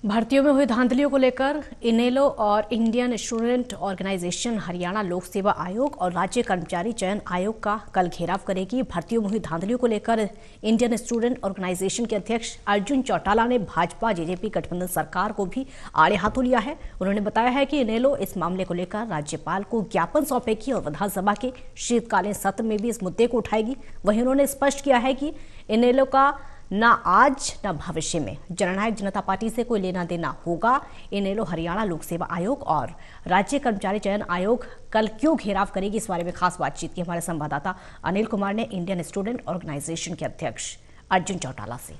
भर्तियों में हुई धांधलियों को लेकर इनेलो और इंडियन स्टूडेंट ऑर्गेनाइजेशन हरियाणा लोक सेवा आयोग और राज्य कर्मचारी चयन आयोग का कल घेराव करेगी। भर्तियों में हुई धांधलियों को लेकर इंडियन स्टूडेंट ऑर्गेनाइजेशन के अध्यक्ष अर्जुन चौटाला ने भाजपा जेजेपी गठबंधन सरकार को भी आड़े हाथों लिया है। उन्होंने बताया है कि इनेलो इस मामले को लेकर राज्यपाल को ज्ञापन सौंपेगी और विधानसभा के शीतकालीन सत्र में भी इस मुद्दे को उठाएगी। वहीं उन्होंने स्पष्ट किया है कि इनेलो का न आज न भविष्य में जननायक जनता पार्टी से कोई लेना देना होगा। इनेलो हरियाणा लोक सेवा आयोग और राज्य कर्मचारी चयन आयोग कल क्यों घेराव करेगी, इस बारे में खास बातचीत की हमारे संवाददाता अनिल कुमार ने इंडियन स्टूडेंट ऑर्गेनाइजेशन के अध्यक्ष अर्जुन चौटाला से।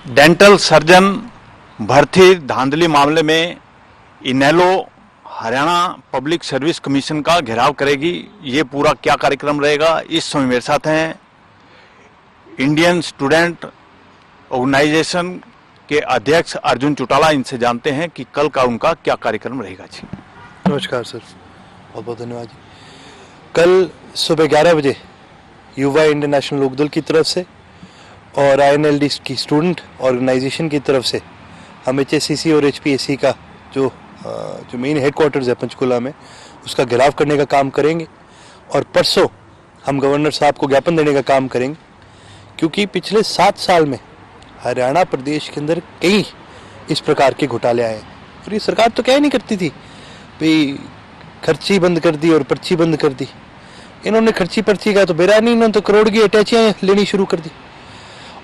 डेंटल सर्जन भर्ती धांधली मामले में इनेलो हरियाणा पब्लिक सर्विस कमीशन का घेराव करेगी। ये पूरा क्या कार्यक्रम रहेगा, इस समय मेरे साथ हैं इंडियन स्टूडेंट ऑर्गेनाइजेशन के अध्यक्ष अर्जुन चौटाला। इनसे जानते हैं कि कल का उनका क्या कार्यक्रम रहेगा। जी नमस्कार सर, बहुत बहुत धन्यवाद जी। कल सुबह 11 बजे युवा इंडियन नेशनल लोकदल की तरफ से और INLD की स्टूडेंट ऑर्गेनाइजेशन की तरफ से हम HSCC और HPSC का जो मेन हेडक्वार्टर्स है पंचकुला में, उसका घेराव करने का काम करेंगे। और परसों हम गवर्नर साहब को ज्ञापन देने का काम करेंगे, क्योंकि पिछले 7 साल में हरियाणा प्रदेश के अंदर कई इस प्रकार के घोटाले आए हैं। और ये सरकार तो क्या ही नहीं करती थी भाई, खर्ची बंद कर दी और पर्ची बंद कर दी। इन्होंने खर्ची पर्ची का तो बेरा नहीं, इन्होंने तो करोड़ की अटैचियाँ लेनी शुरू कर दी।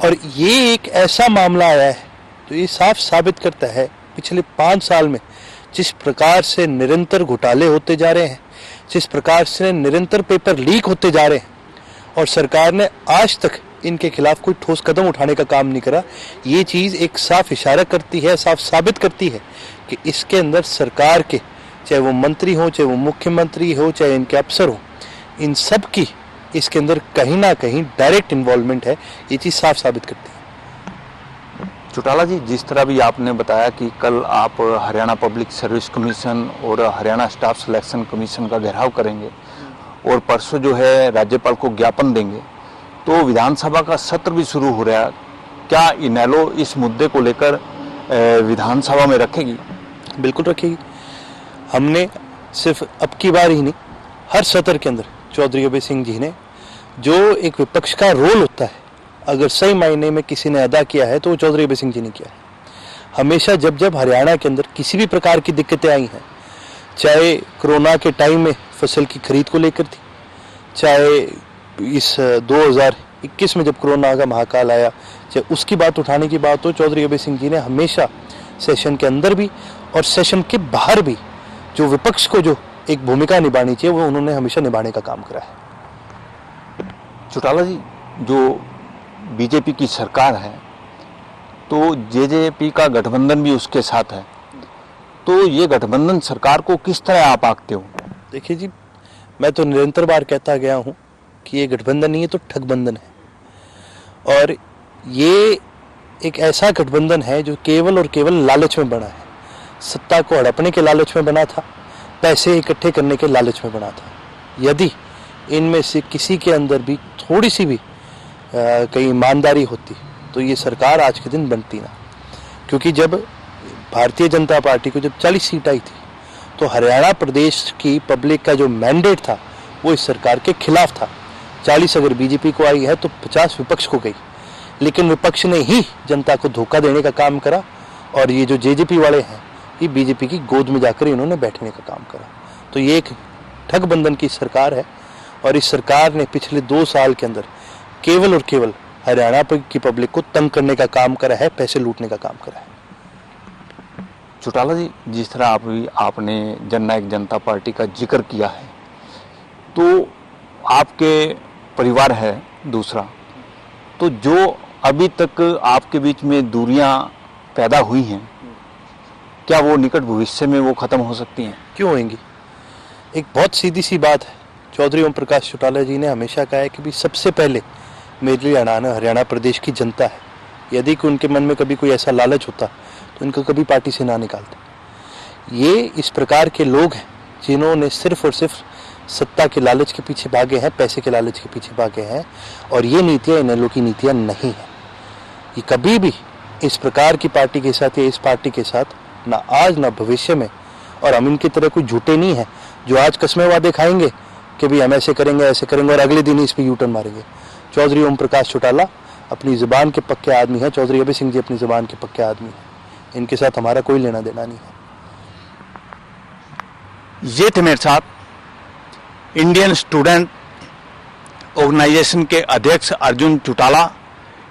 और ये एक ऐसा मामला आया है तो ये साफ साबित करता है पिछले 5 साल में जिस प्रकार से निरंतर घोटाले होते जा रहे हैं, जिस प्रकार से निरंतर पेपर लीक होते जा रहे हैं, और सरकार ने आज तक इनके खिलाफ कोई ठोस कदम उठाने का काम नहीं करा। ये चीज़ एक साफ इशारा करती है, साफ साबित करती है कि इसके अंदर सरकार के, चाहे वो मंत्री हो, चाहे वो मुख्यमंत्री हो, चाहे इनके अफसर हो, इन सब की इसके अंदर कहीं ना कहीं डायरेक्ट इन्वॉल्वमेंट है। ये चीज़ साफ साबित करती है। चौटाला जी, जिस तरह भी आपने बताया कि कल आप हरियाणा पब्लिक सर्विस कमीशन और हरियाणा स्टाफ सिलेक्शन कमीशन का घेराव करेंगे और परसों जो है राज्यपाल को ज्ञापन देंगे, तो विधानसभा का सत्र भी शुरू हो रहा है। क्या इनेलो इस मुद्दे को लेकर विधानसभा में रखेगी? बिल्कुल रखेगी। हमने सिर्फ अब की बार ही नहीं, हर सत्र के अंदर चौधरी अभय सिंह जी ने जो एक विपक्ष का रोल होता है, अगर सही मायने में किसी ने अदा किया है तो वो चौधरी अभय सिंह जी ने किया है। हमेशा जब जब हरियाणा के अंदर किसी भी प्रकार की दिक्कतें आई हैं, चाहे कोरोना के टाइम में फसल की खरीद को लेकर थी, चाहे इस 2021 में जब कोरोना का महाकाल आया, चाहे उसकी बात उठाने की बात हो, चौधरी अभय सिंह जी ने हमेशा सेशन के अंदर भी और सेशन के बाहर भी जो विपक्ष को जो एक भूमिका निभानी चाहिए वो उन्होंने हमेशा निभाने का काम करा है। चौटाला जी, जो बीजेपी की सरकार है तो जेजेपी का गठबंधन भी उसके साथ है, तो ये गठबंधन सरकार को किस तरह आप आंकते हो? देखिए जी, मैं तो निरंतर बार कहता गया हूँ कि ये गठबंधन नहीं है तो ठगबंधन है। और ये एक ऐसा गठबंधन है जो केवल और केवल लालच में बना है। सत्ता को हड़पने के लालच में बना था, पैसे इकट्ठे करने के लालच में बना था। यदि इनमें से किसी के अंदर भी थोड़ी सी भी कहीं ईमानदारी होती तो ये सरकार आज के दिन बनती ना। क्योंकि जब भारतीय जनता पार्टी को जब 40 सीट आई थी तो हरियाणा प्रदेश की पब्लिक का जो मैंडेट था वो इस सरकार के खिलाफ था। 40 अगर बीजेपी को आई है तो 50 विपक्ष को गई, लेकिन विपक्ष ने ही जनता को धोखा देने का काम करा। और ये जो जेजेपी वाले हैं, ये बीजेपी की गोद में जाकर इन्होंने बैठने का काम करा। तो ये एक ठगबंधन की सरकार है और इस सरकार ने पिछले 2 साल के अंदर केवल और केवल हरियाणा की पब्लिक को तंग करने का काम करा है, पैसे लूटने का काम करा है। चौटाला जी, जिस तरह आपने जननायक जनता पार्टी का जिक्र किया है, तो आपके परिवार है दूसरा, तो जो अभी तक आपके बीच में दूरियां पैदा हुई हैं, क्या वो निकट भविष्य में वो खत्म हो सकती हैं? क्यों होंगी? एक बहुत सीधी सी बात है। चौधरी ओम प्रकाश चौटाला जी ने हमेशा कहा है कि भाई सबसे पहले मेरे लिए हरियाणा प्रदेश की जनता है। यदि उनके मन में कभी कोई ऐसा लालच होता तो इनको कभी पार्टी से ना निकालते। ये इस प्रकार के लोग हैं जिन्होंने सिर्फ और सिर्फ सत्ता के लालच के पीछे भागे हैं, पैसे के लालच के पीछे भागे हैं। और ये नीतियाँ इनेलो की नीतियाँ नहीं हैं। ये कभी भी इस प्रकार की पार्टी के साथ या इस पार्टी के साथ ना आज ना भविष्य में, और हम इनकी तरह कोई झूठे नहीं हैं जो आज कस्में वादे खाएंगे कि भी हम ऐसे करेंगे और अगले दिन इस पर यूटर्न मारेंगे। चौधरी ओम प्रकाश चौटाला अपनी ज़ुबान के पक्के आदमी हैं, चौधरी अभय सिंह जी अपनी ज़ुबान के पक्के आदमी हैं, इनके साथ हमारा कोई लेना देना नहीं है। ये थे मेरे साथ इंडियन स्टूडेंट ऑर्गेनाइजेशन के अध्यक्ष अर्जुन चौटाला।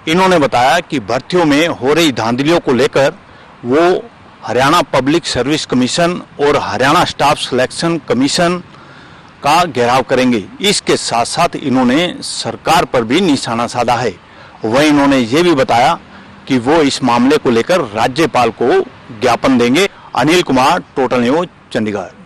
इन्होंने बताया कि भर्तियों में हो रही धांधलियों को लेकर वो हरियाणा पब्लिक सर्विस कमीशन और हरियाणा स्टाफ सिलेक्शन कमीशन का घेराव करेंगे। इसके साथ साथ इन्होंने सरकार पर भी निशाना साधा है। वहीं इन्होंने ये भी बताया कि वो इस मामले को लेकर राज्यपाल को ज्ञापन देंगे। Anil Kumar, total news, Chandigarh.